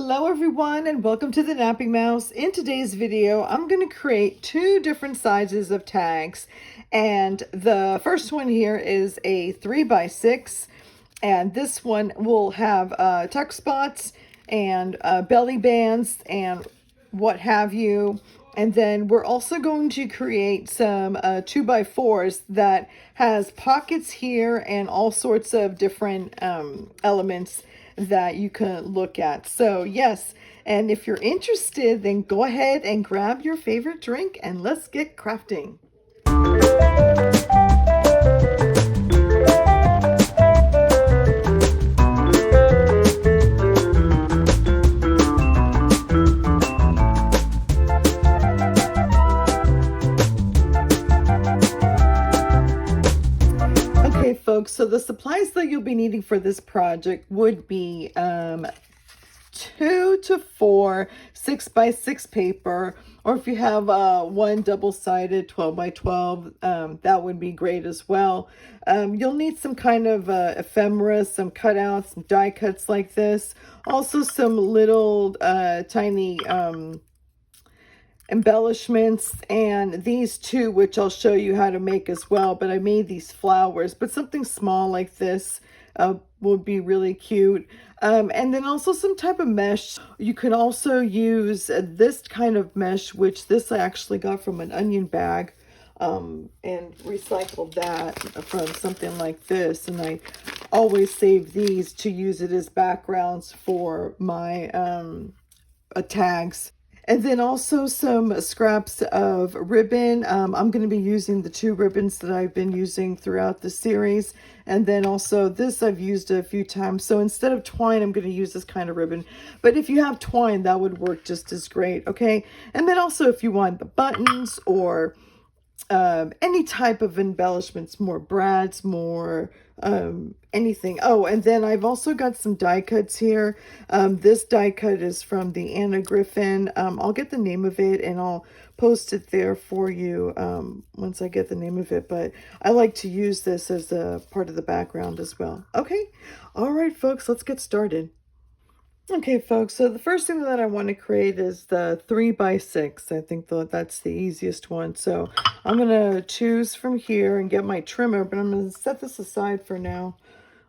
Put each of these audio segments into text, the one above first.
Hello everyone and welcome to the Napping Mouse. In today's video, I'm going to create two different sizes of tags. And the first one here is a 3x6. And this one will have tuck spots and belly bands and what have you. And then we're also going to create some 2x4s that has pockets here and all sorts of different elements that you can look at. So yes, and if you're interested, then go ahead and grab your favorite drink and let's get crafting. Okay folks, so the supplies that you'll be needing for this project would be 2 to 4 6x6 paper, or if you have one double-sided 12x12, that would be great as well. You'll need some kind of ephemera, some cutouts, some die cuts like this, also some little tiny embellishments, and these two, which I'll show you how to make as well. But I made these flowers, but something small like this would be really cute. And then also some type of mesh. You can also use this kind of mesh, which this I actually got from an onion bag, and recycled that from something like this. And I always save these to use it as backgrounds for my tags. And then also some scraps of ribbon. I'm going to be using the 2 ribbons that I've been using throughout the series. And then also this I've used a few times. So instead of twine, I'm going to use this kind of ribbon. But if you have twine, that would work just as great, okay? And then also if you want the buttons or any type of embellishments, more brads, more anything. Oh, and then I've also got some die cuts here. This die cut is from the Anna Griffin. I'll get the name of it and I'll post it there for you once I get the name of it. But I like to use this as a part of the background as well. Okay, all right folks, let's get started. Okay folks, so the first thing that I want to create is the 3x6. I think that's the easiest one. So I'm going to choose from here and get my trimmer, but I'm going to set this aside for now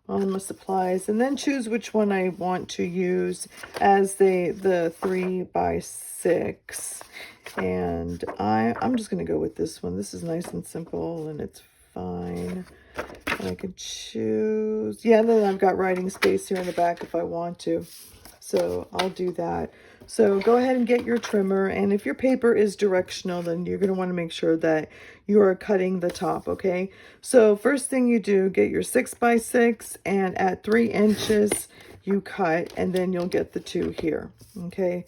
on my supplies, and then choose which one I want to use as the 3x6. And I'm just going to go with this one. This is nice and simple and it's fine. And I can choose, yeah, and then I've got writing space here in the back if I want to. So I'll do that. So go ahead and get your trimmer, and if your paper is directional, then you're going to want to make sure that you are cutting the top, okay? So first thing you do, get your 6x6, and at 3 inches you cut, and then you'll get the 2 here, okay?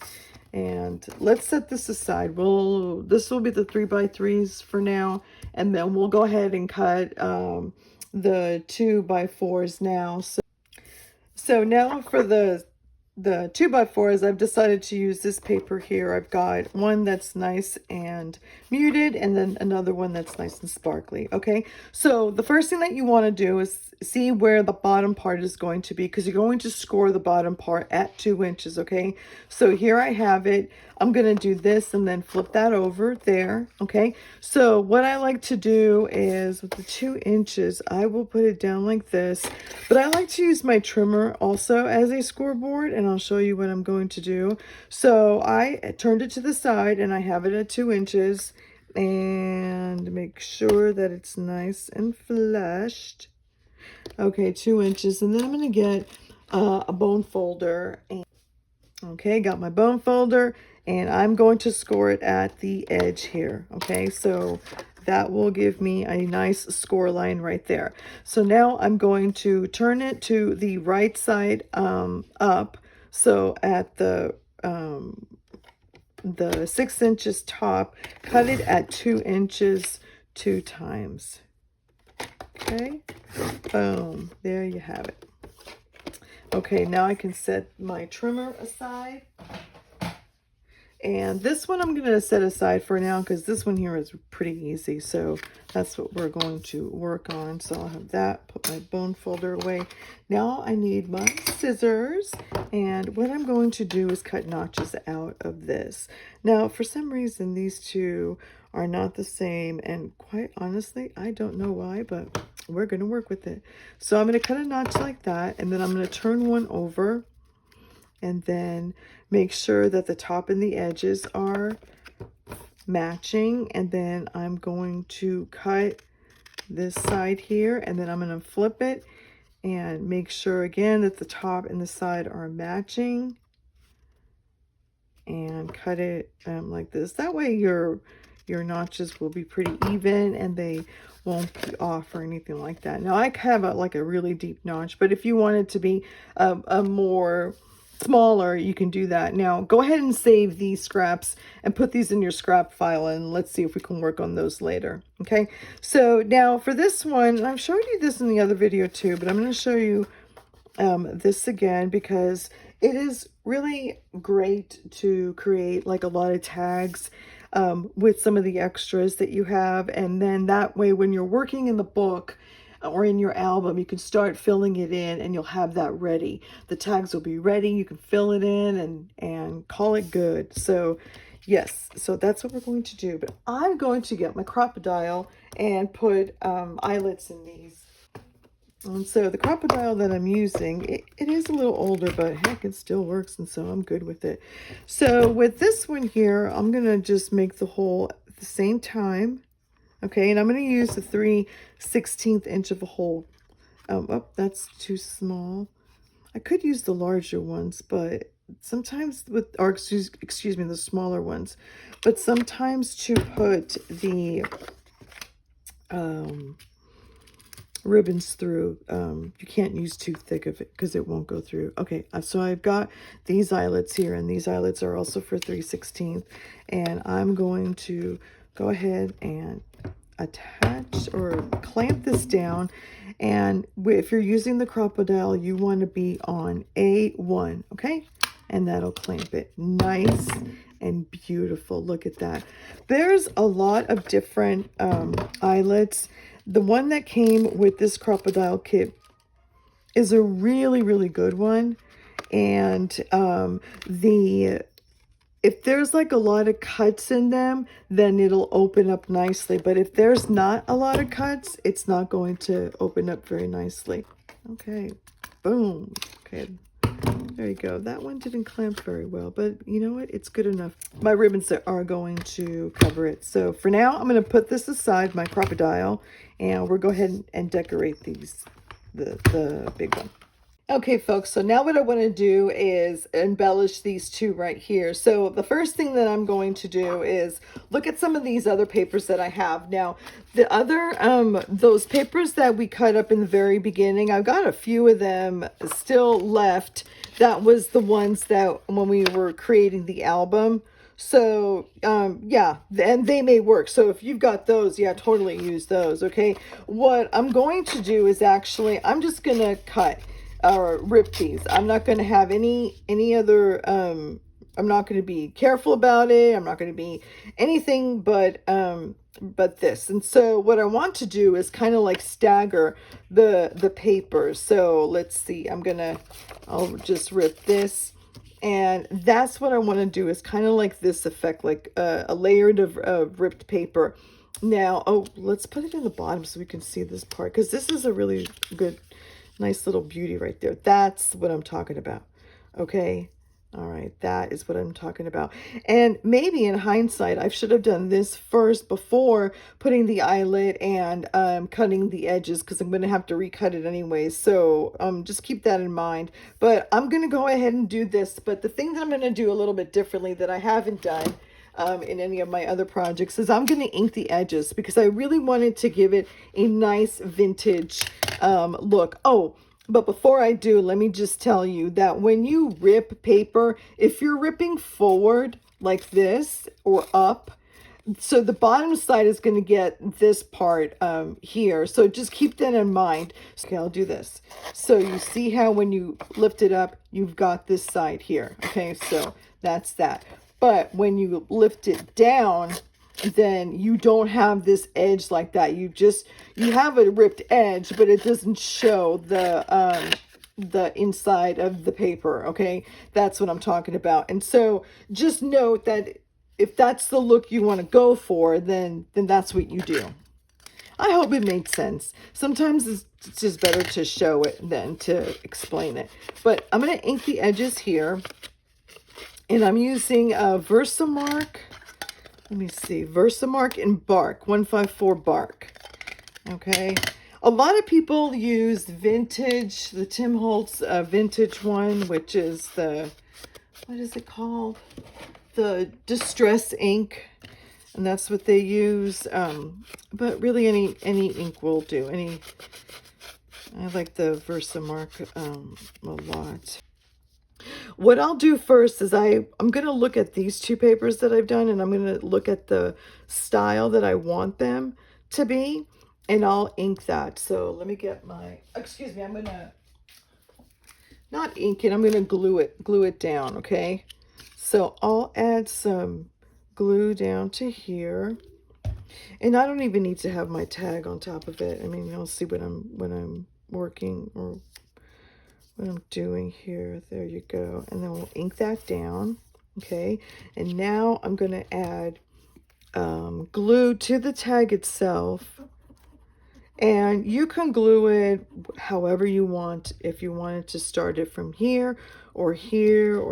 And let's set this aside. This will be the 3x3s for now, and then we'll go ahead and cut the 2x4s now. So now for the 2x4s, I've decided to use this paper here. I've got one that's nice and muted, and then another one that's nice and sparkly. Okay, so the first thing that you want to do is see where the bottom part is going to be, because you're going to score the bottom part at 2 inches. Okay, so here I have it. I'm going to do this and then flip that over there. Okay, so what I like to do is with the 2 inches, I will put it down like this, but I like to use my trimmer also as a scoreboard, and I'll show you what I'm going to do. So I turned it to the side and I have it at 2 inches, and make sure that it's nice and flushed. Okay, 2 inches, and then I'm going to get a bone folder. Okay, got my bone folder, and I'm going to score it at the edge here. Okay, so that will give me a nice score line right there. So now I'm going to turn it to the right side up. So at the 6 inches top, cut it at 2 inches 2 times. Okay, boom, there you have it. Okay, now I can set my trimmer aside. And this one I'm going to set aside for now because this one here is pretty easy. So that's what we're going to work on. So I'll have that, put my bone folder away. Now I need my scissors. And what I'm going to do is cut notches out of this. Now, for some reason, these two are not the same. And quite honestly, I don't know why, but we're going to work with it. So I'm going to cut a notch like that. And then I'm going to turn one over. And then make sure that the top and the edges are matching. And then I'm going to cut this side here, and then I'm going to flip it and make sure again that the top and the side are matching, and cut it like this. That way your notches will be pretty even and they won't be off or anything like that. Now I have like a really deep notch, but if you want it to be a more smaller, you can do that. Now go ahead and save these scraps and put these in your scrap file, and let's see if we can work on those later. Okay, so now for this one, and I've showed you this in the other video too, but I'm going to show you this again because it is really great to create like a lot of tags with some of the extras that you have, and then that way when you're working in the book or in your album, you can start filling it in and you'll have that ready. The tags will be ready. You can fill it in and call it good. So yes, so that's what we're going to do. But I'm going to get my crocodile and put eyelets in these. And so the crocodile that I'm using, it is a little older, but heck, it still works, and so I'm good with it. So with this one here, I'm going to just make the hole at the same time. Okay, and I'm going to use the 3/16 inch of a hole. Oh, that's too small. I could use the larger ones, but sometimes with, or excuse me, the smaller ones. But sometimes to put the ribbons through, you can't use too thick of it because it won't go through. Okay, so I've got these eyelets here, and these eyelets are also for 3/16, and I'm going to go ahead and attach or clamp this down. And if you're using the crocodile, you want to be on A1, okay? And that'll clamp it nice and beautiful. Look at that. There's a lot of different eyelets. The one that came with this crocodile kit is a really, really good one. And if there's like a lot of cuts in them, then it'll open up nicely. But if there's not a lot of cuts, it's not going to open up very nicely. Okay, boom. Okay, there you go. That one didn't clamp very well, but you know what? It's good enough. My ribbons are going to cover it. So for now, I'm going to put this aside, my crocodile, and we'll go ahead and decorate these, the big one. Okay, folks, so now what I want to do is embellish these two right here. So the first thing that I'm going to do is look at some of these other papers that I have. Now, the other, those papers that we cut up in the very beginning, I've got a few of them still left. That was the ones that when we were creating the album. So, yeah, and they may work. So if you've got those, yeah, totally use those, okay? What I'm going to do is actually, I'm just going to cut or rip these. I'm not going to have any other, I'm not going to be careful about it. I'm not going to be anything but this. And so what I want to do is kind of like stagger the papers. So let's see, I'll just rip this. And that's what I want to do is kind of like this effect, like a layered of ripped paper. Now, oh, let's put it in the bottom so we can see this part, because this is a really good, nice little beauty right there. That's what I'm talking about. Okay. All right. That is what I'm talking about. And maybe in hindsight, I should have done this first before putting the eyelet and cutting the edges, because I'm going to have to recut it anyway. So just keep that in mind. But I'm going to go ahead and do this. But the thing that I'm going to do a little bit differently that I haven't done in any of my other projects is I'm going to ink the edges, because I really wanted to give it a nice vintage look. Oh, but before I do, let me just tell you that when you rip paper, if you're ripping forward like this or up, so the bottom side is going to get this part here. So just keep that in mind. Okay, I'll do this. So you see how when you lift it up, you've got this side here. Okay, so that's that. But when you lift it down, then you don't have this edge like that. You have a ripped edge, but it doesn't show the inside of the paper. Okay, that's what I'm talking about. And so just note that if that's the look you want to go for, then that's what you do. I hope it made sense. Sometimes it's just better to show it than to explain it. But I'm going to ink the edges here. And I'm using Versamark. Let me see. Versamark in Bark. 154 Bark. Okay. A lot of people use vintage. The Tim Holtz vintage one, which is the... What is it called? The Distress ink. And that's what they use. But really any ink will do. I like the Versamark a lot. What I'll do first is I'm going to look at these two papers that I've done, and I'm going to look at the style that I want them to be, and I'll ink that. So let me get my, excuse me, I'm going to not ink it, I'm going to glue it down, okay? So I'll add some glue down to here. And I don't even need to have my tag on top of it. I mean, you'll see when I'm working or what I'm doing here. There you go. And then we'll ink that down. Okay. And now I'm going to add glue to the tag itself. And you can glue it however you want. If you wanted to start it from here, or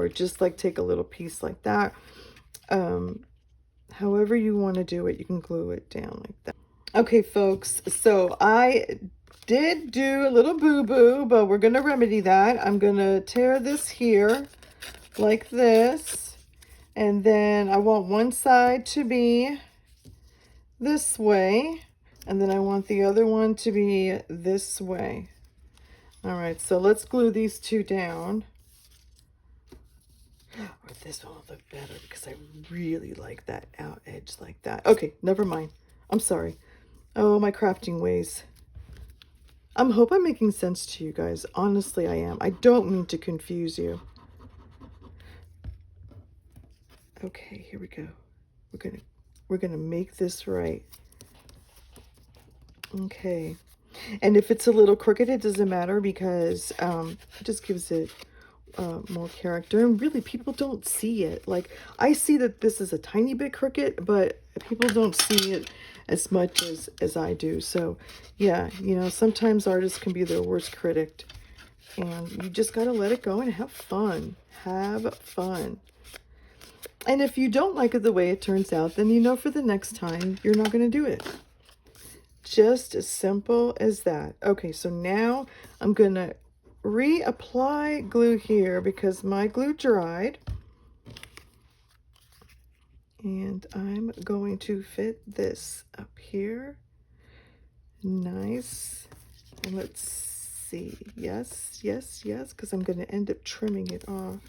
just like take a little piece like that. However you want to do it, you can glue it down like that. Okay, folks, so I did do a little boo-boo, but we're going to remedy that. I'm going to tear this here like this, and then I want one side to be this way, and then I want the other one to be this way. All right, so let's glue these two down. Or this one will look better because I really like that out edge like that. Okay, never mind. I'm sorry. Oh, my crafting ways. I hope I'm making sense to you guys. Honestly, I am. I don't mean to confuse you. Okay, here we go. We're gonna make this right. Okay. And if it's a little crooked, it doesn't matter because it just gives it more character. And really, people don't see it. Like, I see that this is a tiny bit crooked, but people don't see it as much as I do. So yeah, you know, sometimes artists can be their worst critic, and you just got to let it go and have fun. Have fun. And if you don't like it the way it turns out, then you know for the next time you're not going to do it. Just as simple as that. Okay, so now I'm going to reapply glue here because my glue dried. And I'm going to fit this up here. Nice. And let's see. Yes, yes, yes, because I'm going to end up trimming it off.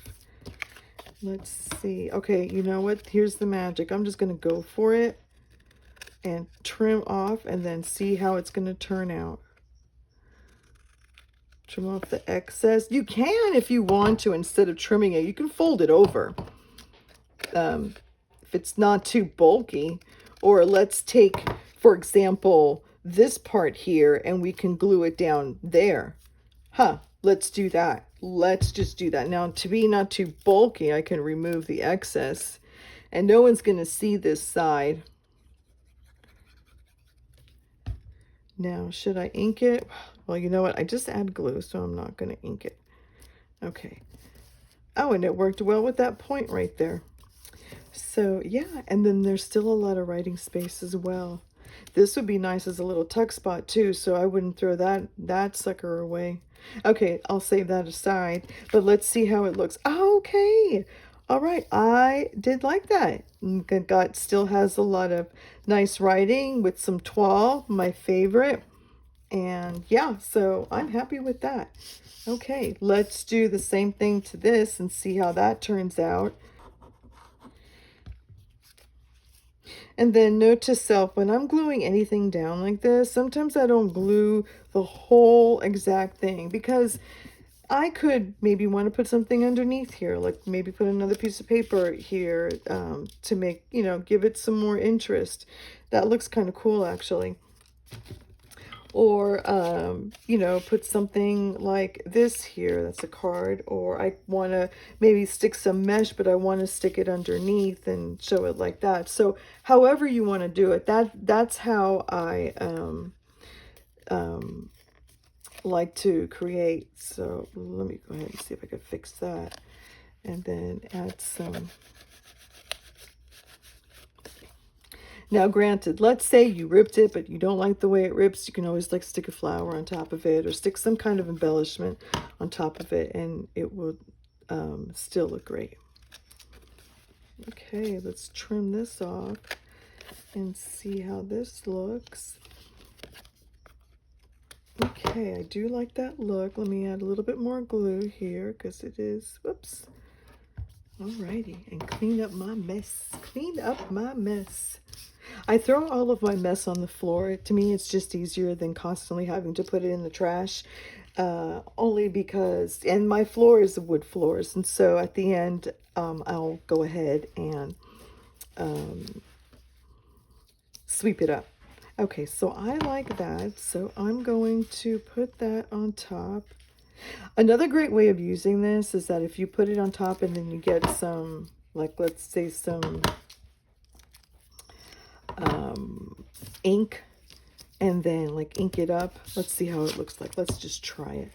Let's see. Okay, you know what? Here's the magic. I'm just going to go for it and trim off and then see how it's going to turn out. Trim off the excess. You can, if you want to, instead of trimming it, you can fold it over. If it's not too bulky. Or let's take, for example, this part here and we can glue it down there. Let's do that. Let's just do that. Now, to be not too bulky, I can remove the excess. And no one's going to see this side. Now, should I ink it? Well, you know what? I just add glue, so I'm not going to ink it. Okay. Oh, and it worked well with that point right there. So, yeah. And then there's still a lot of writing space as well. This would be nice as a little tuck spot, too, so I wouldn't throw that sucker away. Okay, I'll save that aside. But let's see how it looks. Okay. All right. I did like that. Got still has a lot of nice writing with some toile, my favorite. And yeah, so I'm happy with that. Okay, let's do the same thing to this and see how that turns out. And then note to self, when I'm gluing anything down like this, sometimes I don't glue the whole exact thing because I could maybe want to put something underneath here, like maybe put another piece of paper here to make, you know, give it some more interest. That looks kind of cool, actually. Or, you know, put something like this here. That's a card. Or I want to maybe stick some mesh, but I want to stick it underneath and show it like that. So however you want to do it, that's how I like to create. So let me go ahead and see if I can fix that. And then add some. Now, granted, let's say you ripped it, but you don't like the way it rips. You can always like stick a flower on top of it or stick some kind of embellishment on top of it, and it will still look great. Okay, let's trim this off and see how this looks. Okay, I do like that look. Let me add a little bit more glue here because it is, whoops. Alrighty, and clean up my mess. Clean up my mess. I throw all of my mess on the floor. To me, it's just easier than constantly having to put it in the trash. Only because, and my floor is wood floors, and so at the end, I'll go ahead and sweep it up. Okay, so I like that, so I'm going to put that on top. Another great way of using this is that if you put it on top and then you get some, like let's say some ink, and then like ink it up. Let's see how it looks like. Let's just try it.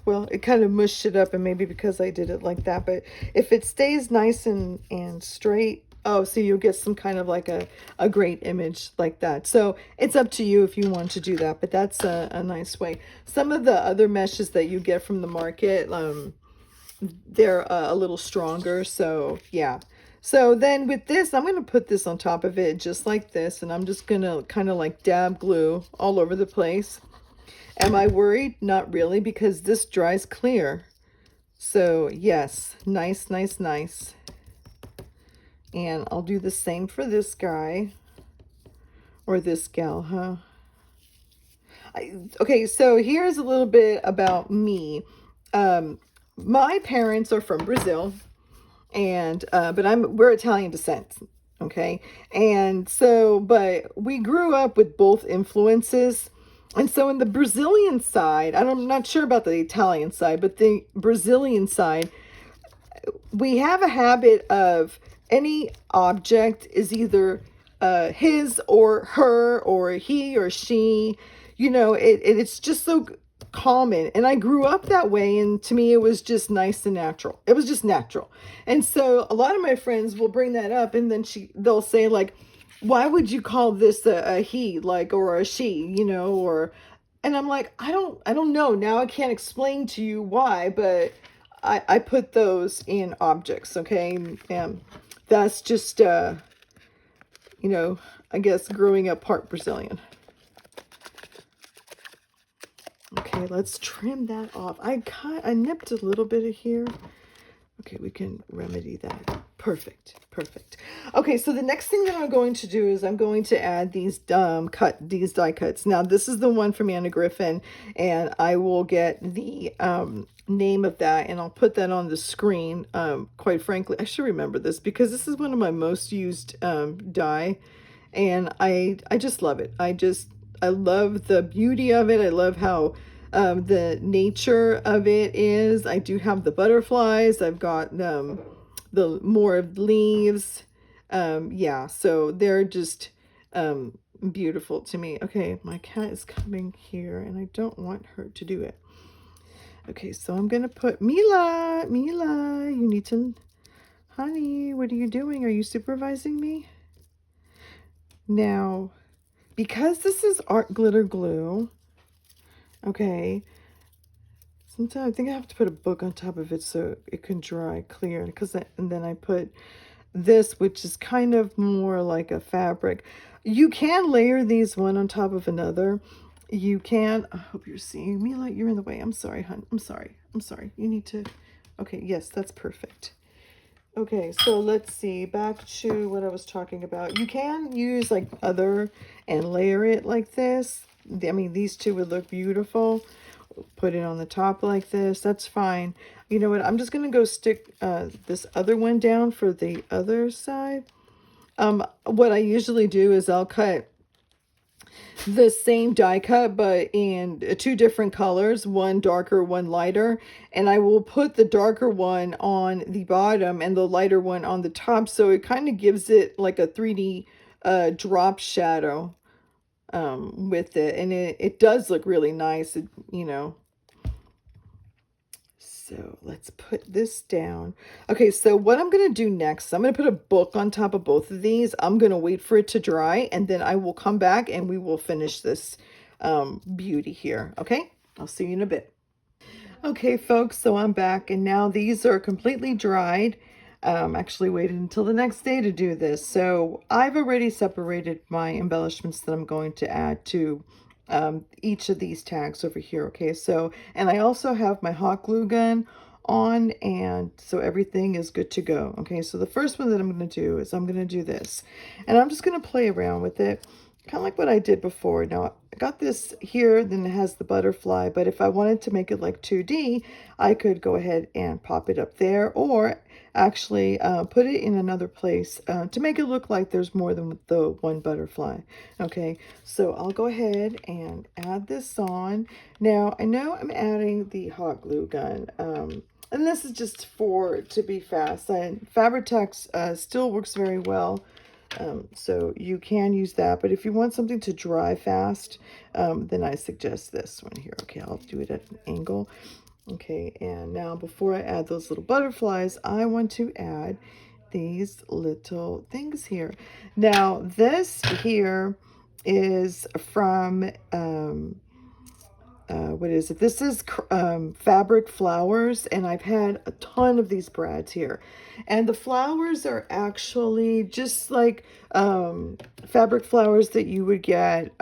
Well, it kind of mushed it up, and maybe because I did it like that, but if it stays nice and straight, oh, so you'll get some kind of like a great image like that. So it's up to you if you want to do that, but that's a nice way. Some of the other meshes that you get from the market, they're a little stronger, so yeah. So then with this, I'm going to put this on top of it just like this, and I'm just going to kind of like dab glue all over the place. Am I worried? Not really, because this dries clear. So yes, nice, nice, nice. And I'll do the same for this guy, or this gal, huh? Okay, so here's a little bit about me. My parents are from Brazil, and but we're Italian descent, okay? And so, but we grew up with both influences. And so in the Brazilian side, I'm not sure about the Italian side, but the Brazilian side, we have a habit of any object is either his or her or he or she. You know, it's just so common. And I grew up that way, and to me it was just nice and natural. It was just natural. And so a lot of my friends will bring that up, and then they'll say like, why would you call this a he, like, or a she, you know, or, and I'm like, I don't know. Now I can't explain to you why, but I put those in objects, okay? And that's just, you know, I guess growing up part Brazilian. Okay, let's trim that off. I nipped a little bit of here. Okay, we can remedy that. Perfect, perfect. Okay, so the next thing that I'm going to do is I'm going to add these these die cuts. Now, this is the one from Anna Griffin, and I will get the name of that, and I'll put that on the screen. Quite frankly, I should remember this because this is one of my most used die, and I just love it. I love the beauty of it. I love how the nature of it is. I do have the butterflies. I've got the more leaves. Yeah, so they're just beautiful to me. Okay, my cat is coming here, and I don't want her to do it. Okay, so I'm gonna put Mila, you need to, honey, what are you doing? Are you supervising me? Now, because this is art glitter glue, okay, sometimes I think I have to put a book on top of it so it can dry clear, and then I put this, which is kind of more like a fabric. You can layer these one on top of another. You can, I hope you're seeing me, like, you're in the way. I'm sorry, hon. I'm sorry. You need to, okay, yes, that's perfect. Okay, so let's see, back to what I was talking about. You can use like other and layer it like this. I mean, these two would look beautiful. Put it on the top like this, that's fine. You know what, I'm just gonna go stick this other one down for the other side. What I usually do is I'll cut the same die cut but in two different colors, one darker, one lighter, and I will put the darker one on the bottom and the lighter one on the top, so it kind of gives it like a 3D drop shadow with it, and it does look really nice, you know. So let's put this down. Okay, so what I'm going to do next, I'm going to put a book on top of both of these. I'm going to wait for it to dry, and then I will come back and we will finish this beauty here. Okay, I'll see you in a bit. Okay, folks, so I'm back, and now these are completely dried. Actually waited until the next day to do this. So I've already separated my embellishments that I'm going to add to each of these tags over here. Okay, so, and I also have my hot glue gun on, and so everything is good to go. Okay, so the first one that I'm going to do is I'm going to do this, and I'm just going to play around with it, kind of like what I did before. Now, I got this here, then it has the butterfly, but if I wanted to make it like 2D, I could go ahead and pop it up there, or actually put it in another place to make it look like there's more than the one butterfly. Okay, so I'll go ahead and add this on. Now, I know I'm adding the hot glue gun, and this is just to be fast. And Fabri-Tac still works very well. So you can use that, but if you want something to dry fast, then I suggest this one here. Okay, I'll do it at an angle. Okay, and now before I add those little butterflies, I want to add these little things here. Now, this here is from what is it? This is fabric flowers, and I've had a ton of these brads here. And the flowers are actually just like fabric flowers that you would get,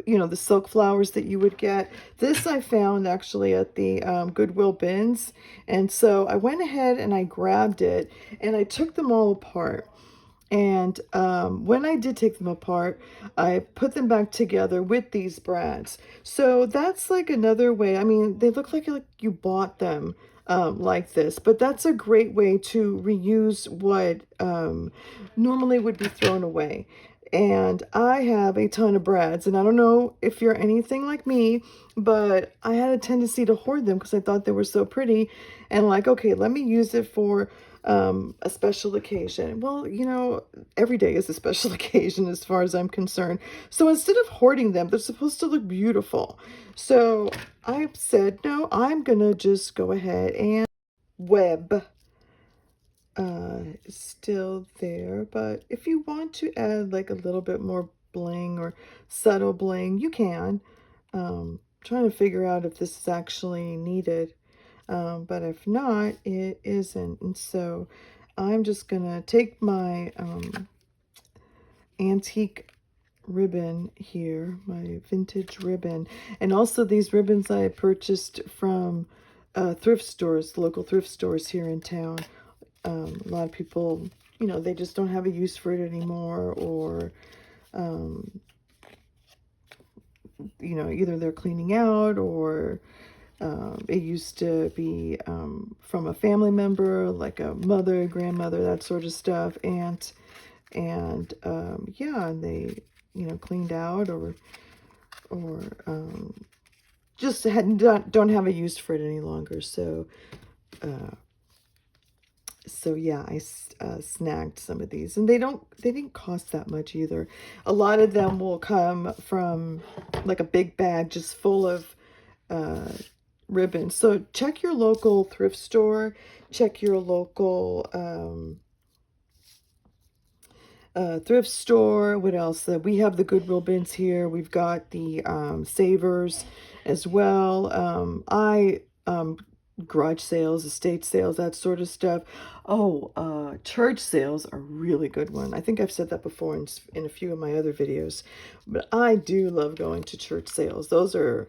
you know, the silk flowers that you would get. This I found actually at the Goodwill bins. And so I went ahead and I grabbed it, and I took them all apart. And when I did take them apart, I put them back together with these brads. So that's like another way. I mean, they look like you bought them like this, but that's a great way to reuse what normally would be thrown away. And I have a ton of brads, and I don't know if you're anything like me, but I had a tendency to hoard them because I thought they were so pretty, and like, okay, let me use it for a special occasion. Well, you know, every day is a special occasion as far as I'm concerned. So instead of hoarding them, they're supposed to look beautiful. So I said, no, I'm gonna just go ahead and web still there, but if you want to add like a little bit more bling or subtle bling, you can. Trying to figure out if this is actually needed, but if not, it isn't. And so I'm just gonna take my antique ribbon here, my vintage ribbon, and also these ribbons I purchased from thrift stores, local thrift stores here in town. A lot of people, you know, they just don't have a use for it anymore, or you know, either they're cleaning out, or it used to be from a family member, like a mother, grandmother, that sort of stuff, and yeah, and they, you know, cleaned out, or just don't have a use for it any longer. So so yeah, I snagged some of these, and they didn't cost that much either. A lot of them will come from like a big bag just full of ribbons. So check your local thrift store, check your local thrift store. What else? We have the Goodwill bins here. We've got the Savers as well. Garage sales, estate sales, that sort of stuff. Oh, church sales are a really good one. I think I've said that before in a few of my other videos, but I do love going to church sales. Those are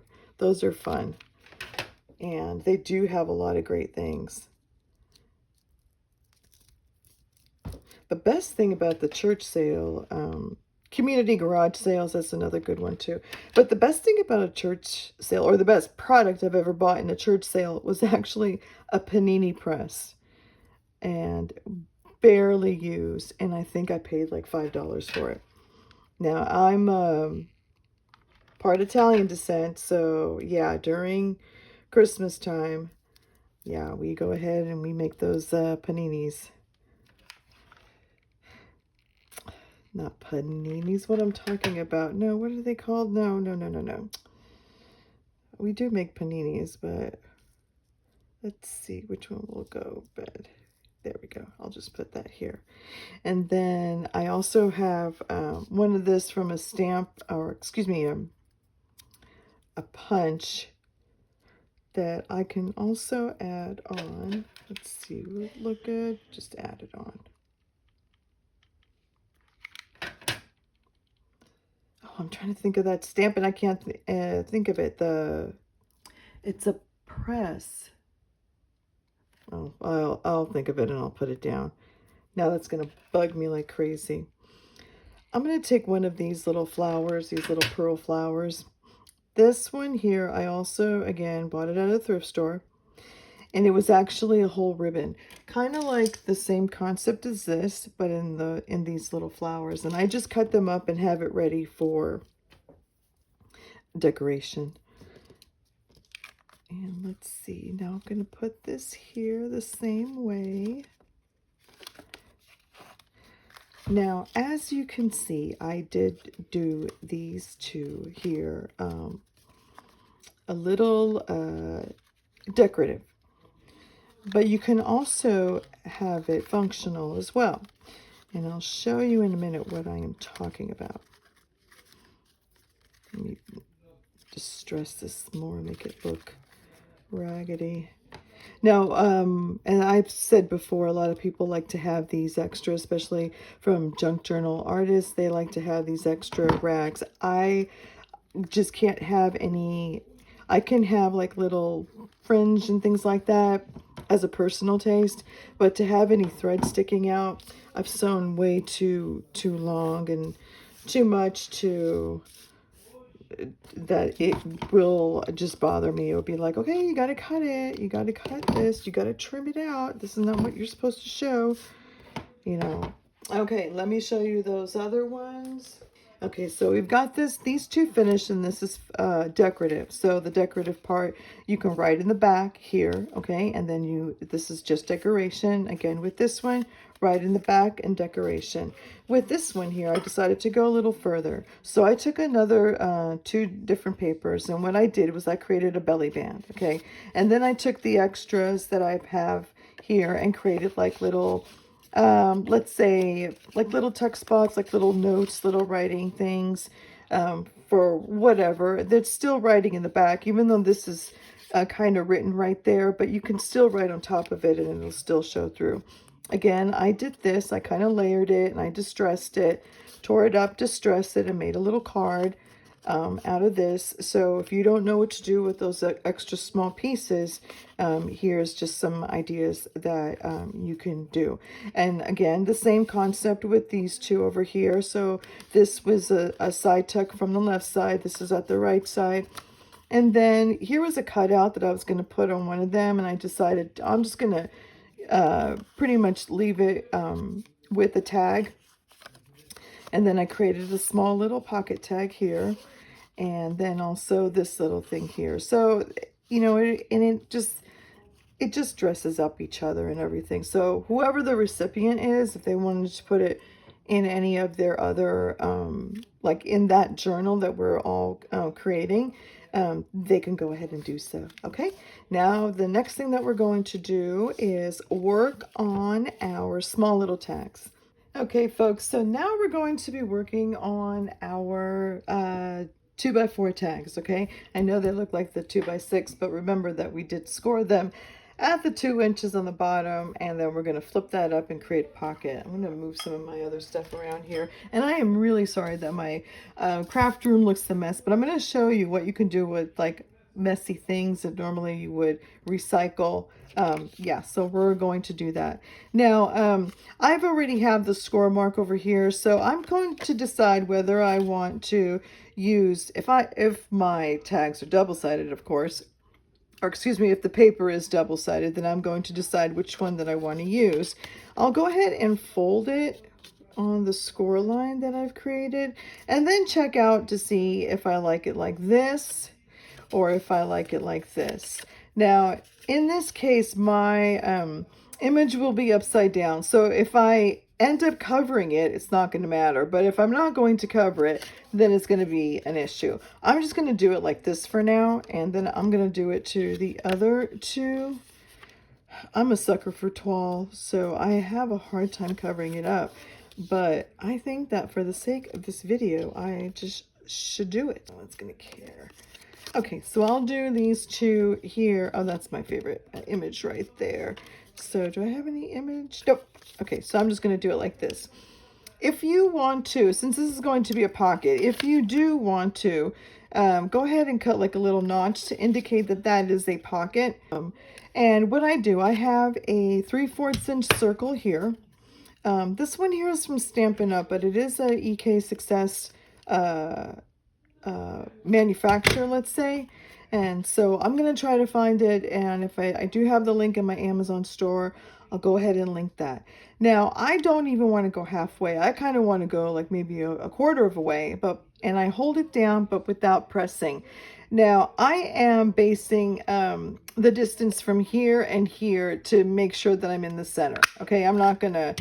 fun, and they do have a lot of great things. the best thing about the church sale, community garage sales, that's another good one too. But the best thing about a church sale, or the best product I've ever bought in a church sale, was actually a panini press. And barely used. And I think I paid like $5 for it. Now, I'm part Italian descent, so yeah, during Christmas time, yeah, we go ahead and we make those paninis. Not paninis, what I'm talking about. No, what are they called? No, no, no, no, no. We do make paninis, but let's see which one will go bed. There we go. I'll just put that here. And then I also have one of this from a stamp, or excuse me, a punch that I can also add on. Let's see, will it look good? Just add it on. Oh, I'm trying to think of that stamp and I can't think of it. It's a press. Oh, I'll think of it and I'll put it down. Now that's going to bug me like crazy. I'm going to take one of these little flowers, these little pearl flowers. This one here, I also, again, bought it at a thrift store. And it was actually a whole ribbon. Kind of like the same concept as this, but in these little flowers. And I just cut them up and have it ready for decoration. And let's see, now I'm going to put this here the same way. Now, as you can see, I did do these two here, a little decorative. But you can also have it functional as well. And I'll show you in a minute what I am talking about. Let me just stress this more, make it look raggedy. Now, and I've said before, a lot of people like to have these extra, especially from junk journal artists. They like to have these extra rags. I just can't have any. I can have like little fringe and things like that as a personal taste, but to have any thread sticking out, I've sewn way too long and too much to that it will just bother me. It'll be like, okay, you got to cut it. You got to cut this. You got to trim it out. This is not what you're supposed to show, you know. Okay, let me show you those other ones. Okay, so we've got these two finished, and this is decorative. So the decorative part, you can write in the back here, okay? And then this is just decoration. Again, with this one, write in the back and decoration. With this one here, I decided to go a little further. So I took another 2 different papers, and what I did was I created a belly band, okay? And then I took the extras that I have here and created like little... let's say like little tuck spots, like little notes, little writing things, for whatever. That's still writing in the back, even though this is kind of written right there, but you can still write on top of it and it'll still show through. Again, I did this, I kind of layered it and I distressed it, tore it up, distressed it, and made a little card out of this. So if you don't know what to do with those extra small pieces, here's just some ideas that you can do. And again, the same concept with these two over here. So this was a side tuck from the left side. This is at the right side. And then here was a cutout that I was going to put on one of them. And I decided I'm just going to pretty much leave it with a tag. And then I created a small little pocket tag here. And then also this little thing here. So, you know, it just dresses up each other and everything. So whoever the recipient is, if they wanted to put it in any of their other, like in that journal that we're all creating, they can go ahead and do so. Okay. Now, the next thing that we're going to do is work on our small little tags. Okay, folks, so now we're going to be working on our 2x4 tags, okay? I know they look like the 2x6, but remember that we did score them at the 2 inches on the bottom, and then we're going to flip that up and create a pocket. I'm going to move some of my other stuff around here, and I am really sorry that my craft room looks a mess, but I'm going to show you what you can do with like messy things that normally you would recycle. Yeah, so we're going to do that. Now, I've already have the score mark over here, so I'm going to decide whether I want to use, if my tags are double-sided, of course, or excuse me, if the paper is double-sided, then I'm going to decide which one that I want to use. I'll go ahead and fold it on the score line that I've created, and then check out to see if I like it like this or if I like it like this. Now, in this case, my image will be upside down. So if I end up covering it, it's not going to matter. But if I'm not going to cover it, then it's going to be an issue. I'm just going to do it like this for now, and then I'm going to do it to the other two. I'm a sucker for toile, so I have a hard time covering it up. But I think that for the sake of this video, I just should do it. No one's going to care. Okay, so I'll do these two here. Oh, that's my favorite image right there. So do I have any image? Nope. Okay, so I'm just going to do it like this. If you want to, since this is going to be a pocket, if you do want to, go ahead and cut like a little notch to indicate that that is a pocket. And what I do, I have a 3/4 inch circle here. This one here is from Stampin' Up, but it is a EK Success manufacturer, let's say. And so I'm going to try to find it, and if I do have the link in my Amazon store, I'll go ahead and link that. Now, I don't even want to go halfway. I kind of want to go like maybe a quarter of a way, and I hold it down, but without pressing. Now, I am basing the distance from here and here to make sure that I'm in the center. Okay, I'm not going to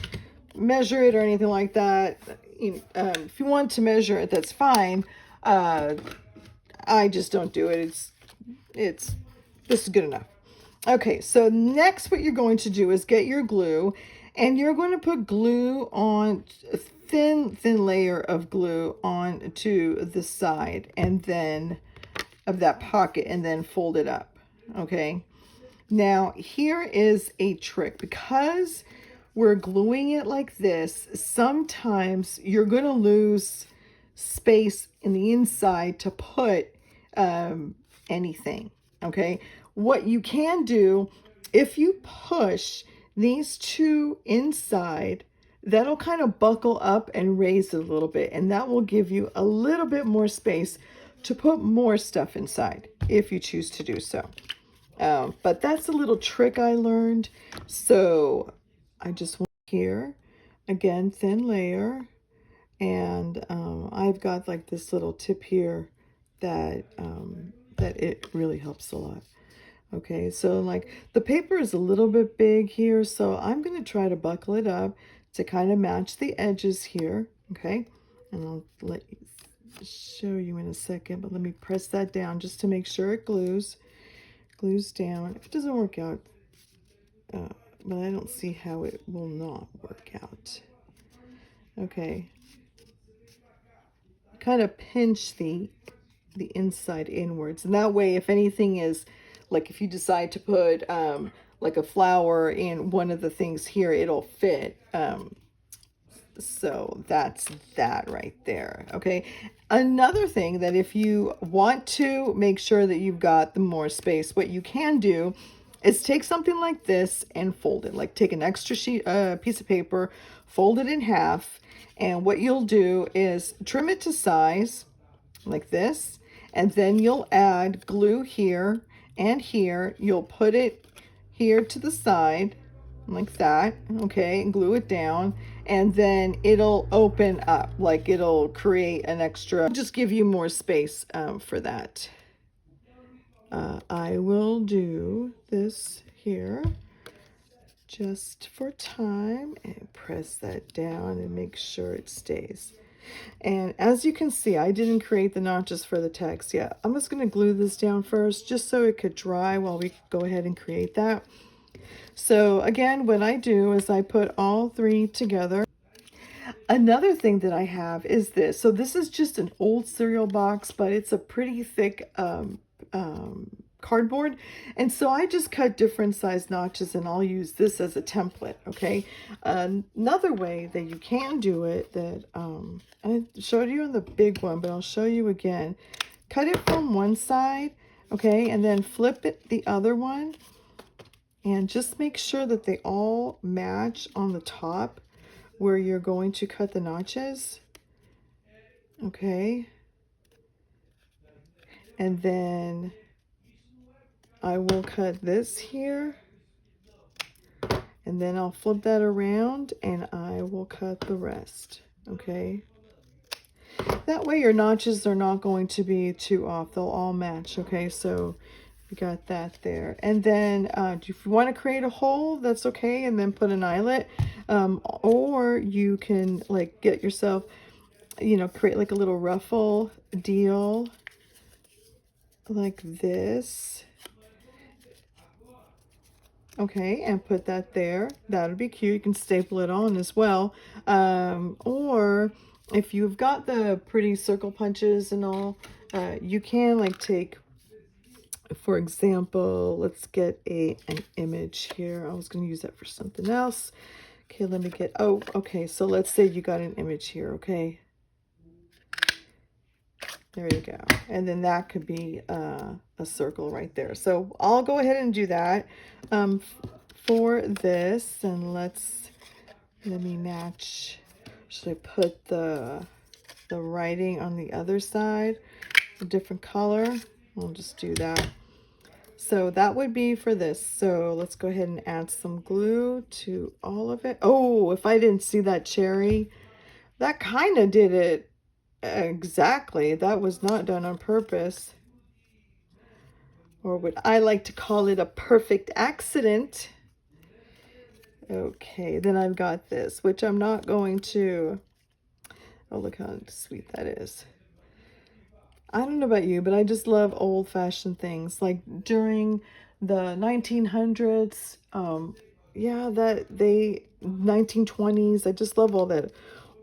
measure it or anything like that. If you want to measure it, that's fine. I just don't do it. This is good enough. Okay, so next what you're going to do is get your glue, and you're going to put glue on, a thin layer of glue onto the side and then of that pocket, and then fold it up. Okay, now here is a trick. Because we're gluing it like this, sometimes you're going to lose space in the inside to put anything. Okay, what you can do, if you push these two inside, that'll kind of buckle up and raise it a little bit, and that will give you a little bit more space to put more stuff inside if you choose to do so. But that's a little trick I learned. So I just want here, again, thin layer, and I've got like this little tip here that it really helps a lot. Okay, so like the paper is a little bit big here, so I'm going to try to buckle it up to kind of match the edges here. Okay, and I'll let you show you in a second, but let me press that down just to make sure it glues down. If it doesn't work out, but I don't see how it will not work out. Okay, kind of pinch the inside inwards, and that way, if anything is, like if you decide to put like a flower in one of the things here, it'll fit. So that's that right there. Okay, another thing that if you want to make sure that you've got the more space, what you can do is take something like this and fold it. Like take an extra piece of paper, fold it in half, and what you'll do is trim it to size like this, and then you'll add glue here and here. You'll put it here to the side like that, okay, and glue it down, and then it'll open up, like it'll create an extra, just give you more space for that. I will do this here just for time and press that down and make sure it stays. And as you can see, I didn't create the notches for the text yet. I'm just going to glue this down first just so it could dry while we go ahead and create that. So again, what I do is I put all three together. Another thing that I have is this. So this is just an old cereal box, but it's a pretty thick cardboard, and so I just cut different size notches, and I'll use this as a template. Okay, another way that you can do it, that I showed you on the big one, but I'll show you again. Cut it from one side, Okay, and then flip it the other one and just make sure that they all match on the top where you're going to cut the notches. Okay, and then I will cut this here, and then I'll flip that around and I will cut the rest. Okay, that way your notches are not going to be too off, they'll all match. Okay, so we got that there. And then if you want to create a hole, that's okay, and then put an eyelet, or you can like get yourself, you know, create like a little ruffle deal like this. Okay, and put that there. That would be cute. You can staple it on as well. Or if you've got the pretty circle punches and all, you can like take, for example, let's get an image here. I was going to use that for something else. Okay, let me get, oh, okay, so let's say you got an image here, okay? There you go. And then that could be a circle right there. So I'll go ahead and do that for this. And let me match. Should I put the writing on the other side, a different color? I'll just do that. So that would be for this. So let's go ahead and add some glue to all of it. Oh, if I didn't see that cherry, that kind of did it. Exactly. That was not done on purpose. Or would I like to call it a perfect accident. Okay, then I've got this, which I'm not going to... Oh, look how sweet that is. I don't know about you, but I just love old-fashioned things. Like during the 1900s, yeah, 1920s, I just love all that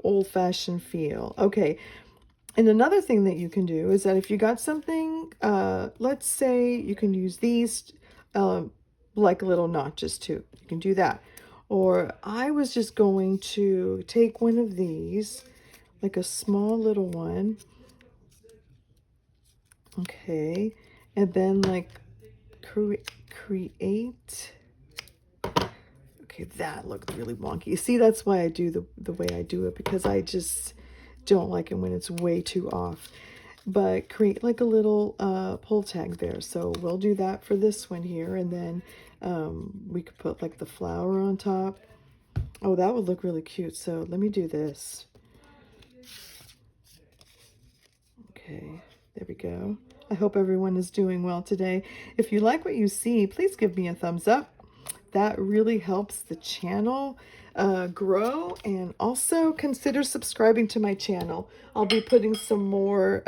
old-fashioned feel. Okay, and another thing that you can do is that if you got something, let's say you can use these like little notches too. You can do that. Or I was just going to take one of these, like a small little one. Okay, and then like create. Okay, that looked really wonky. See, that's why I do the way I do it, because I just don't like it when it's way too off. But create like a little pull tag there. So we'll do that for this one here, and then we could put like the flower on top. Oh, that would look really cute. So let me do this. Okay, there we go. I hope everyone is doing well today. If you like what you see, please give me a thumbs up. That really helps the channel grow, and also consider subscribing to my channel. I'll be putting some more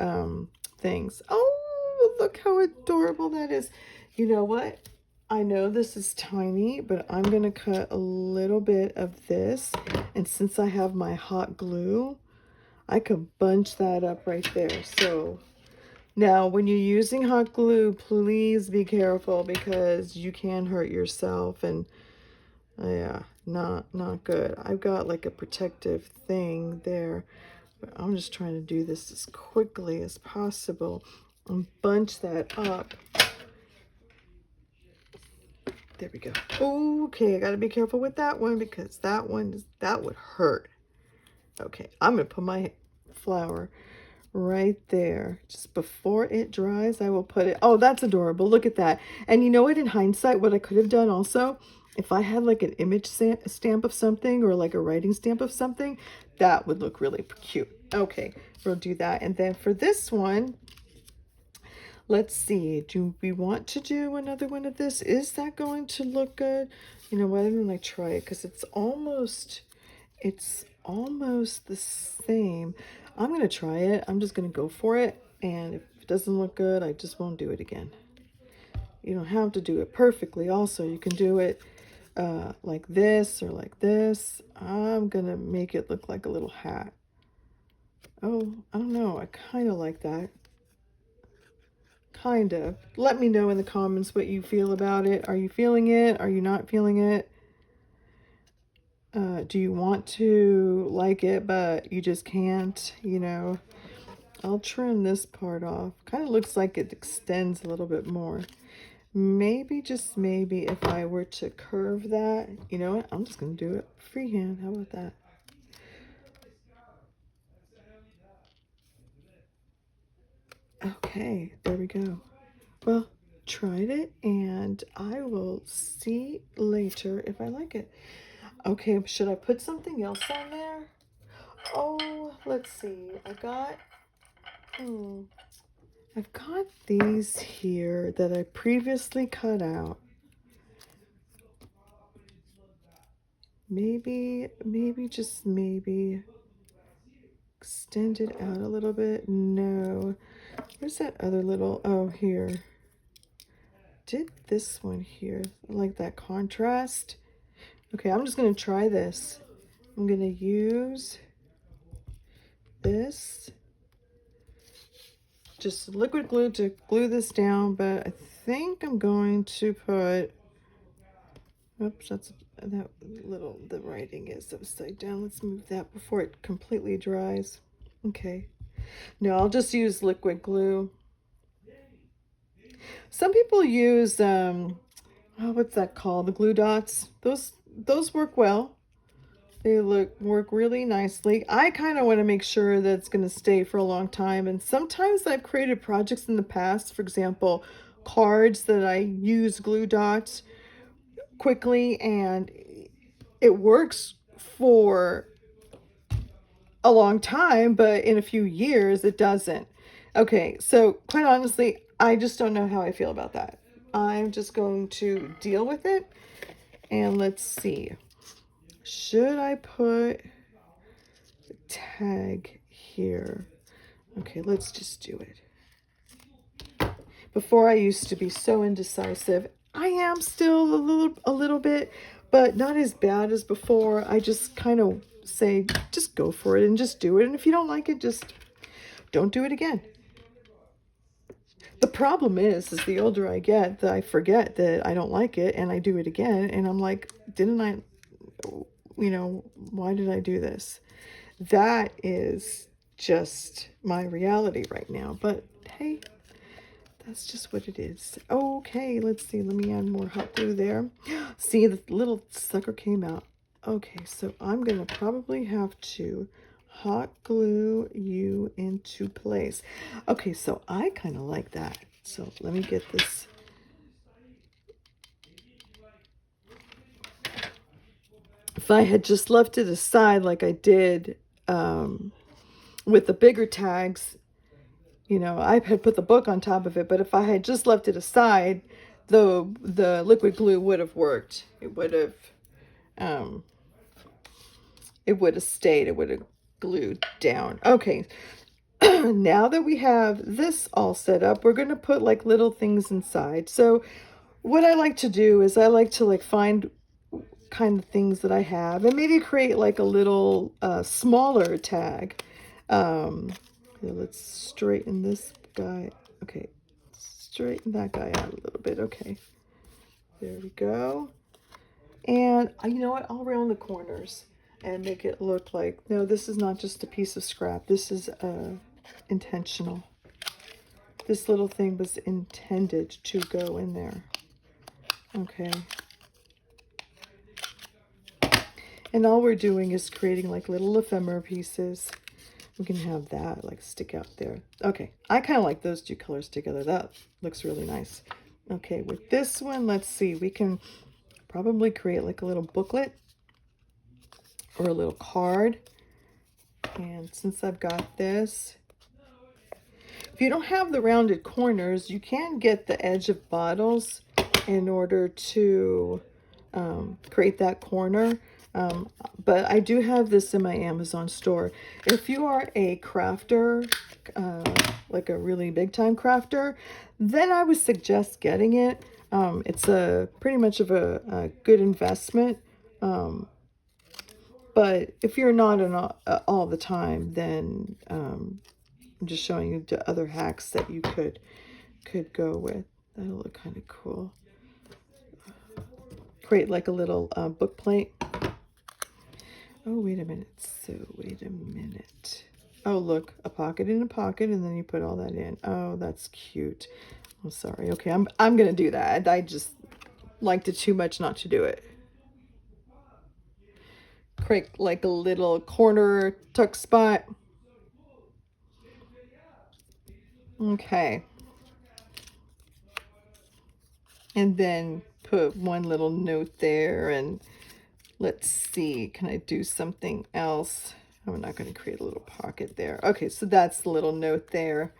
things. Oh, look how adorable that is. You know what? I know this is tiny, but I'm going to cut a little bit of this. And since I have my hot glue, I could bunch that up right there. So now when you're using hot glue, please be careful, because you can hurt yourself, and yeah, not good. I've got like a protective thing there, but I'm just trying to do this as quickly as possible and bunch that up. There we go. Okay, I gotta be careful with that one, because that would hurt. Okay, I'm gonna put my flower right there. Just before it dries, I will put it. Oh, that's adorable. Look at that. And you know what, in hindsight, what I could have done also, if I had like an image stamp of something, or like a writing stamp of something, that would look really cute. Okay, we'll do that. And then for this one, let's see, do we want to do another one of this? Is that going to look good? You know, why don't I try it? Because it's almost the same. I'm going to try it. I'm just going to go for it. And if it doesn't look good, I just won't do it again. You don't have to do it perfectly. Also, you can do it like this or like this. I'm going to make it look like a little hat. Oh, I don't know. I kind of like that. Kind of. Let me know in the comments what you feel about it. Are you feeling it? Are you not feeling it? Do you want to like it, but you just can't, you know? I'll trim this part off. Kind of looks like it extends a little bit more. Maybe, just maybe, if I were to curve that, you know what? I'm just going to do it freehand. How about that? Okay, there we go. Well, tried it, and I will see later if I like it. Okay, should I put something else on there? Oh, let's see. I've got these here that I previously cut out. Maybe, just maybe extend it out a little bit. No. Where's that other little, oh, here. Did this one here. I like that contrast. Okay, I'm just going to try this. I'm going to use this. Just liquid glue to glue this down, but I think I'm going to put, oops, the writing is upside down. Let's move that before it completely dries. Okay. No, I'll just use liquid glue. Some people use, oh, what's that called? The glue dots. Those work well. They work really nicely. I kind of want to make sure that it's going to stay for a long time. And sometimes I've created projects in the past, for example, cards that I use glue dots quickly, and it works for a long time, but in a few years it doesn't. Okay, so quite honestly, I just don't know how I feel about that. I'm just going to deal with it, and let's see. Should I put the tag here? Okay, let's just do it. Before, I used to be so indecisive. I am still a little bit, but not as bad as before. I just kind of say, just go for it and just do it. And if you don't like it, just don't do it again. The problem is the older I get, that I forget that I don't like it and I do it again. And I'm like, didn't I, you know, why did I do this? That is just my reality right now. But hey, that's just what it is. Okay, let's see. Let me add more hot glue there. See, the little sucker came out. Okay, so I'm going to probably have to hot glue you into place. Okay, so I kind of like that. So let me get this. If I had just left it aside like I did with the bigger tags, you know, I had put the book on top of it, but if I had just left it aside, the liquid glue would have worked. It would have stayed. It would have glued down. Okay. Now that we have this all set up, we're going to put like little things inside. So what I like to do is I like to like find kind of things that I have and maybe create like a little smaller tag. Let's straighten this guy. Okay, straighten that guy out a little bit. Okay, there we go. And you know what? I'll round the corners and make it look like, no, this is not just a piece of scrap. This is intentional. This little thing was intended to go in there. Okay. And all we're doing is creating like little ephemera pieces. We can have that like stick out there. Okay, I kind of like those two colors together. That looks really nice. Okay, with this one, let's see. We can probably create like a little booklet or a little card. And since I've got this, if you don't have the rounded corners, you can get the edge of bottles in order to create that corner. But I do have this in my Amazon store. If you are a crafter, like a really big time crafter, then I would suggest getting it. It's pretty much of a good investment. But if you're not all the time, then I'm just showing you the other hacks that you could go with. That'll look kind of cool. Create like a little book plate. Oh, wait a minute. So, wait a minute. Oh, look, a pocket in a pocket, and then you put all that in. Oh, that's cute. I'm sorry. Okay, I'm gonna do that. I just liked it too much not to do it. Create like a little corner tuck spot. Okay. And then put one little note there, and let's see, can I do something else? I'm not going to create a little pocket there. Okay, so that's the little note there.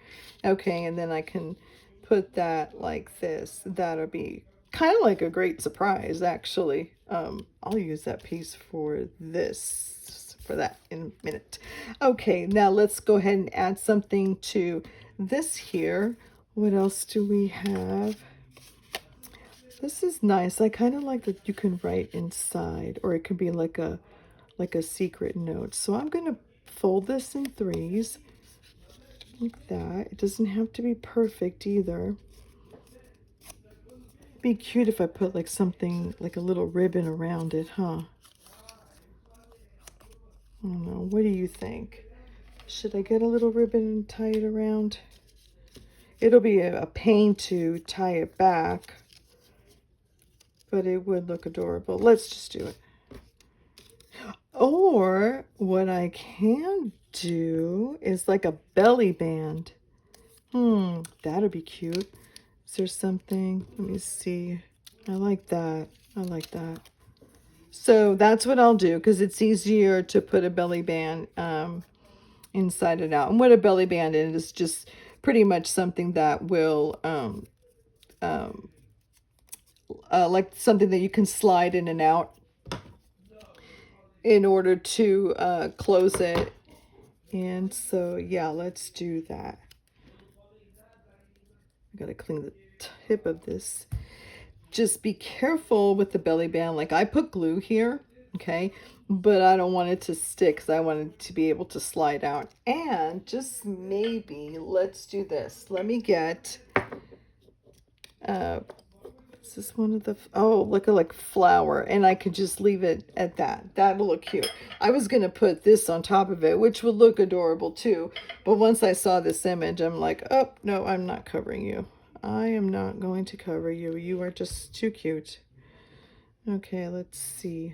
Okay, and then I can put that like this. That'll be kind of like a great surprise, actually. I'll use that piece for this, for that in a minute. Okay, now let's go ahead and add something to this here. What else do we have? This is nice. I kind of like that you can write inside, or it could be like a secret note. So I'm going to fold this in threes like that. It doesn't have to be perfect either. It'd be cute if I put like something, like a little ribbon around it, huh? I don't know. What do you think? Should I get a little ribbon and tie it around? It'll be a pain to tie it back, but it would look adorable. Let's just do it. Or what I can do is like a belly band. That'd be cute. Is there something? Let me see. I like that. I like that. So that's what I'll do, because it's easier to put a belly band inside and out. And what a belly band is just pretty much something that will like something that you can slide in and out in order to close it. And so yeah, let's do that. I gotta clean the tip of this. Just be careful with the belly band. Like, I put glue here, okay, but I don't want it to stick because I want it to be able to slide out. And just maybe let's do this. Let me get is this one of the, oh, look at like flower, and I could just leave it at that. That'll look cute. I was gonna put this on top of it, which would look adorable too, but once I saw this image, I'm like, oh no, I'm not covering you. I am not going to cover you. You are just too cute. Okay, let's see.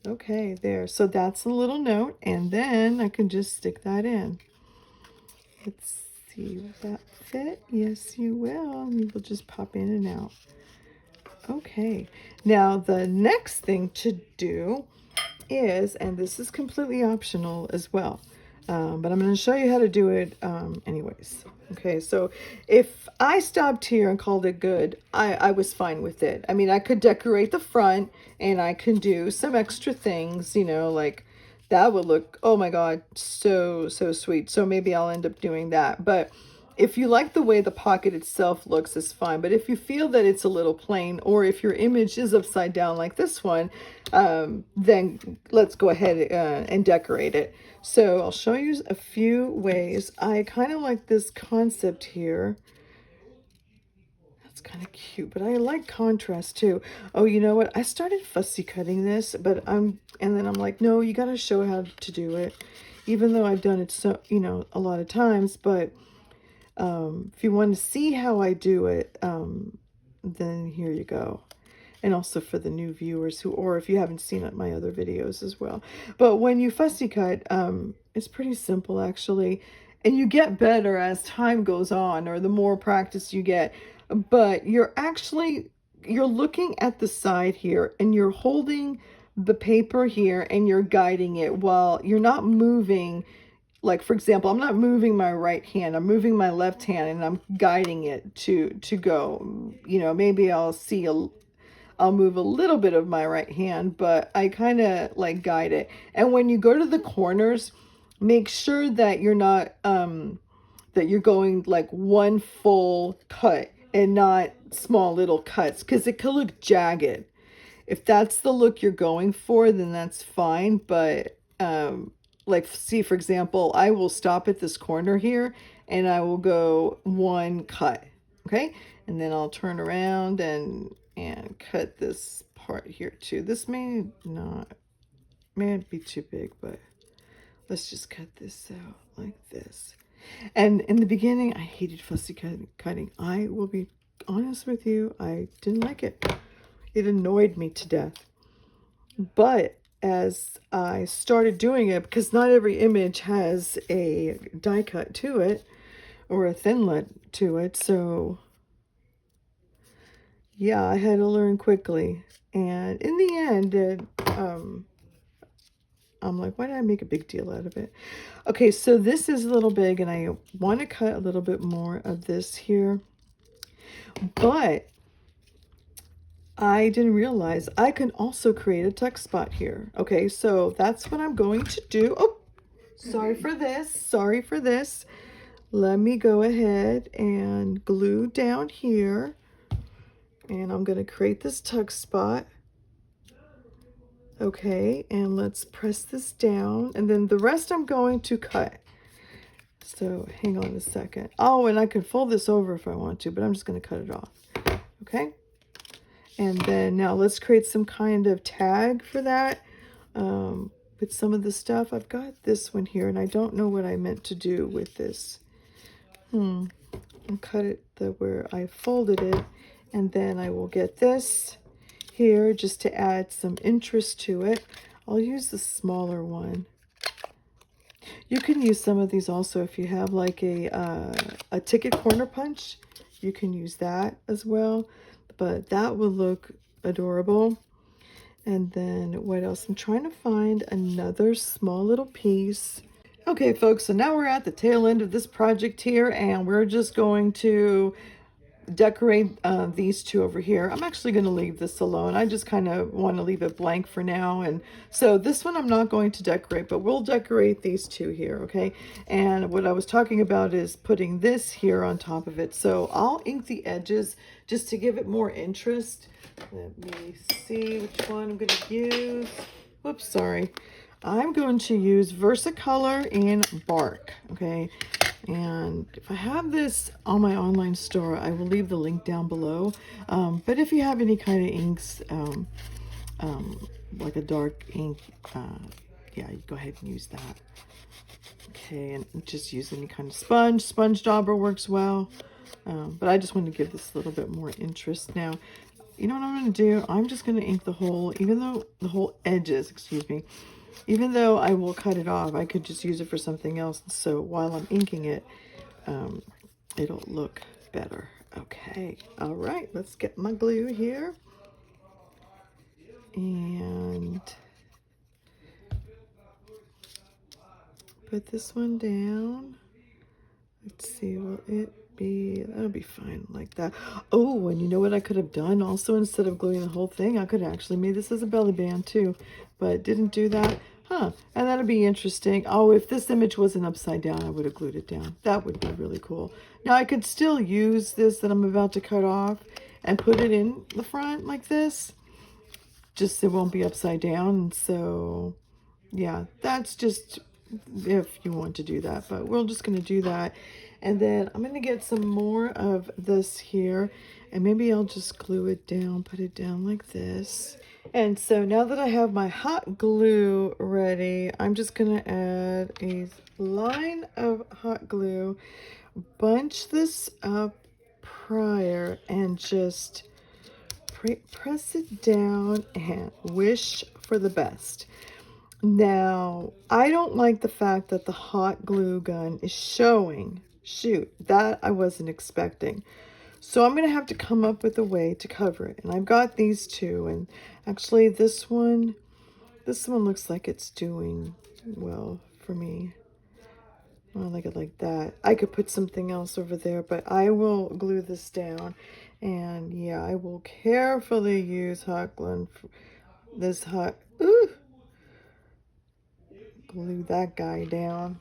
Okay, there. So that's a little note, and then I can just stick that in. Let's see, will that fit? Yes, you will. You will just pop in and out. Okay, now the next thing to do is, and this is completely optional as well, but I'm going to show you how to do it anyways. Okay, so if I stopped here and called it good, I was fine with it. I mean, I could decorate the front, and I can do some extra things, you know, like that would look, oh my God, so sweet. So maybe I'll end up doing that. But if you like the way the pocket itself looks, it's fine. But if you feel that it's a little plain, or if your image is upside down like this one, then let's go ahead and decorate it. So I'll show you a few ways. I kind of like this concept here. That's kind of cute, but I like contrast too. Oh, you know what? I started fussy cutting this, but and then I'm like, no, you got to show how to do it, even though I've done it so, you know, a lot of times. But if you want to see how I do it, then here you go. And also for the new viewers or if you haven't seen it, my other videos as well. But when you fussy cut, it's pretty simple actually. And you get better as time goes on, or the more practice you get. But you're looking at the side here, and you're holding the paper here, and you're guiding it while you're not moving. Like, for example, I'm not moving my right hand, I'm moving my left hand, and I'm guiding it to go. You know, maybe I'll move a little bit of my right hand, but I kind of like guide it. And when you go to the corners, make sure that you're not, that you're going like one full cut and not small little cuts, because it could look jagged. If that's the look you're going for, then that's fine. But, like, see, for example, I will stop at this corner here, and I will go one cut, okay? And then I'll turn around and cut this part here too. This may be too big, but let's just cut this out like this. And in the beginning, I hated fussy cutting. I will be honest with you, I didn't like it. It annoyed me to death. But as I started doing it, because not every image has a die cut to it or a thinlet to it, so yeah, I had to learn quickly. And in the end, I'm like, why did I make a big deal out of it? Okay, so this is a little big, and I want to cut a little bit more of this here. But I didn't realize I can also create a tuck spot here. Okay, so that's what I'm going to do. Oh, sorry for this. Sorry for this. Let me go ahead and glue down here. And I'm going to create this tuck spot. Okay, and let's press this down. And then the rest I'm going to cut. So hang on a second. Oh, and I could fold this over if I want to, but I'm just going to cut it off. Okay. And then now let's create some kind of tag for that with some of the stuff. I've got this one here, and I don't know what I meant to do with this. I'll cut it where I folded it, and then I will get this here just to add some interest to it. I'll use the smaller one. You can use some of these also if you have like a ticket corner punch. You can use that as well, but that will look adorable. And then what else? I'm trying to find another small little piece. Okay, folks, so now we're at the tail end of this project here, and we're just going to decorate these two over here. I'm actually going to leave this alone. I just kind of want to leave it blank for now. And so this one I'm not going to decorate, but we'll decorate these two here, okay? And what I was talking about is putting this here on top of it. So I'll ink the edges just to give it more interest. Let me see which one I'm going to use. Whoops, sorry. I'm going to use Versacolor in Bark, okay? And if I have this on my online store, I will leave the link down below. But if you have any kind of inks, like a dark ink, yeah, you go ahead and use that. Okay, and just use any kind of sponge. Sponge dauber works well. But I just want to give this a little bit more interest. Now, you know what I'm going to do? I'm just going to ink the whole, even though the whole edges, excuse me, even though I will cut it off, I could just use it for something else. So while I'm inking it, it'll look better. Okay. All right. Let's get my glue here. And put this one down. Let's see. Will it be? That'll be fine like that. Oh, and you know what I could have done also? Instead of gluing the whole thing, I could have actually made this as a belly band too, but didn't do that. Huh, and that'd be interesting. Oh, if this image wasn't upside down, I would have glued it down. That would be really cool. Now, I could still use this that I'm about to cut off and put it in the front like this. Just so it won't be upside down. So, yeah, that's just if you want to do that. But we're just going to do that. And then I'm going to get some more of this here. And maybe I'll just glue it down, put it down like this. And so now that I have my hot glue ready, I'm just going to add a line of hot glue, bunch this up prior, and just press it down and wish for the best. Now, I don't like the fact that the hot glue gun is showing. Shoot, that I wasn't expecting. So I'm going to have to come up with a way to cover it. And I've got these two. And actually this one looks like it's doing well for me. I like it like that. I could put something else over there, but I will glue this down. And yeah, I will carefully use hot glue. This hot, glue that guy down.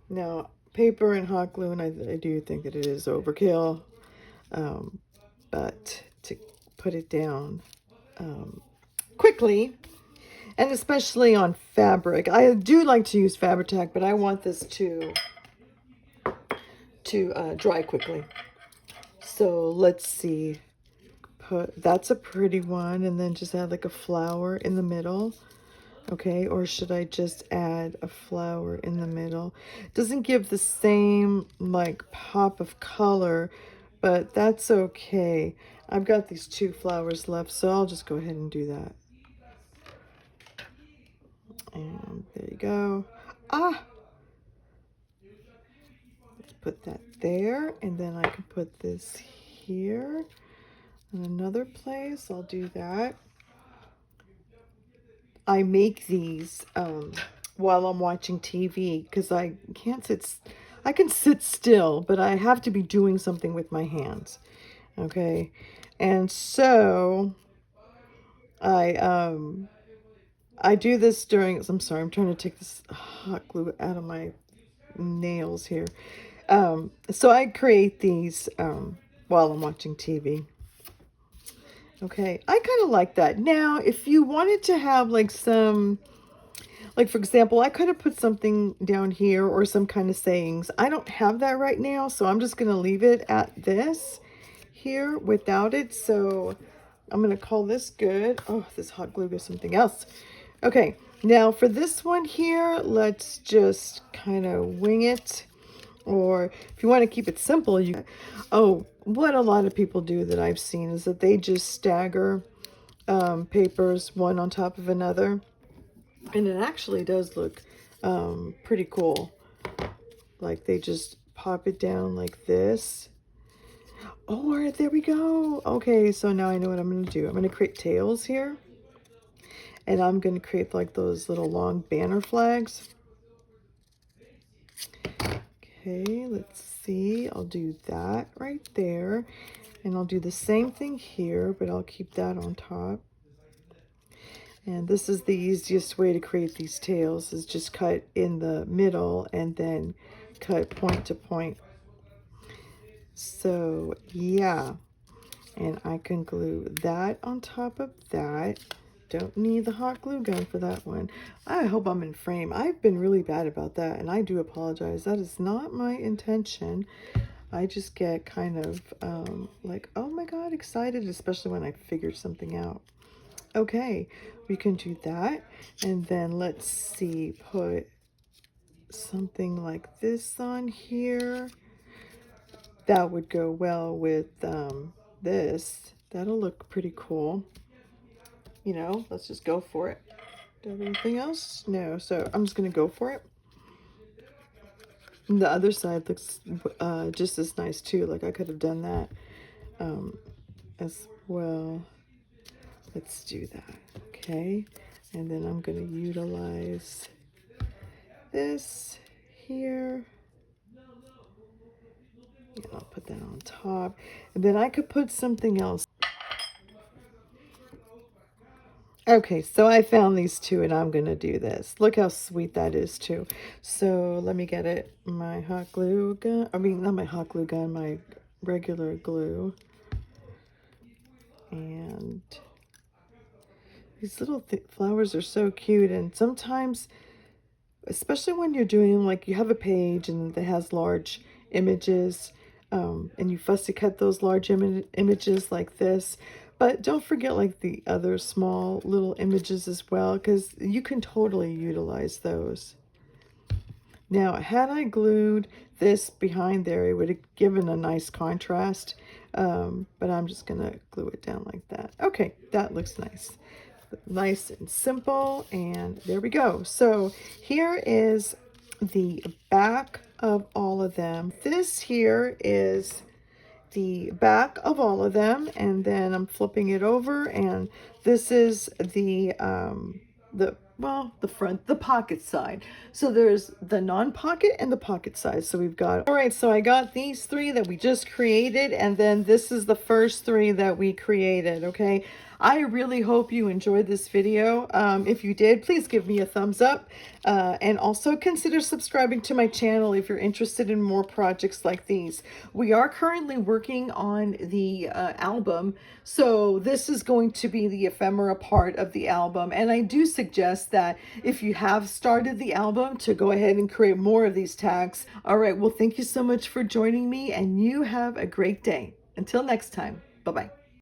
Now, paper and hot glue, and I do think that it is overkill. But to put it down quickly, and especially on fabric, I do like to use Fabri-Tac, but I want this to dry quickly. So let's see, that's a pretty one, and then just add like a flower in the middle. Okay, or should I just add a flower in the middle? Doesn't give the same like pop of color, but that's okay. I've got these 2 flowers left, so I'll just go ahead and do that. And there you go. Ah! Let's put that there, and then I can put this here in another place. I'll do that. I make these while I'm watching TV because I can sit still, but I have to be doing something with my hands. Okay. And so I do this during, I'm sorry, I'm trying to take this hot glue out of my nails here. So I create these while I'm watching TV. Okay, I kind of like that. Now, if you wanted to have like some, like for example, I could have put something down here or some kind of sayings. I don't have that right now, so I'm just going to leave it at this here without it. So I'm going to call this good. Oh, this hot glue is something else. Okay, now for this one here, let's just kind of wing it. Or if you want to keep it simple, what a lot of people do that I've seen is that they just stagger papers one on top of another. And it actually does look pretty cool. Like they just pop it down like this. Or there we go. Okay, so now I know what I'm going to do. I'm going to create tails here. And I'm going to create like those little long banner flags. Okay, let's see. I'll do that right there. And I'll do the same thing here, but I'll keep that on top. And this is the easiest way to create these tails, is just cut in the middle and then cut point to point. So yeah, and I can glue that on top of that. Don't need the hot glue gun for that one. I hope I'm in frame. I've been really bad about that, and I do apologize. That is not my intention. I just get kind of like, oh my God, excited, especially when I figure something out. Okay, we can do that. And then let's see, put something like this on here. That would go well with this. That'll look pretty cool. You know, let's just go for it. Do I have anything else? No, so I'm just going to go for it. And the other side looks just as nice too. Like I could have done that as well. Let's do that. Okay. And then I'm going to utilize this here. And I'll put that on top. And then I could put something else. Okay, so I found these 2 and I'm going to do this. Look how sweet that is too. So let me get it. My hot glue gun. I mean, not my hot glue gun, my regular glue. And these little flowers are so cute. And sometimes, especially when you're doing, like you have a page and that has large images, and you fussy cut those large images like this. But don't forget like the other small little images as well, because you can totally utilize those. Now, had I glued this behind there, it would have given a nice contrast, but I'm just going to glue it down like that. Okay, that looks nice. Nice and simple, and there we go. So here is the back of all of them. This here is the back of all of them, and then I'm flipping it over, and this is the front, the pocket side. So there's the non-pocket and the pocket side. So we've got, all right, so I got these 3 that we just created, and then this is the first 3 that we created. Okay, I really hope you enjoyed this video. If you did, please give me a thumbs up, and also consider subscribing to my channel if you're interested in more projects like these. We are currently working on the album, so this is going to be the ephemera part of the album, and I do suggest that if you have started the album, to go ahead and create more of these tags. All right, well, thank you so much for joining me, and you have a great day. Until next time, bye-bye.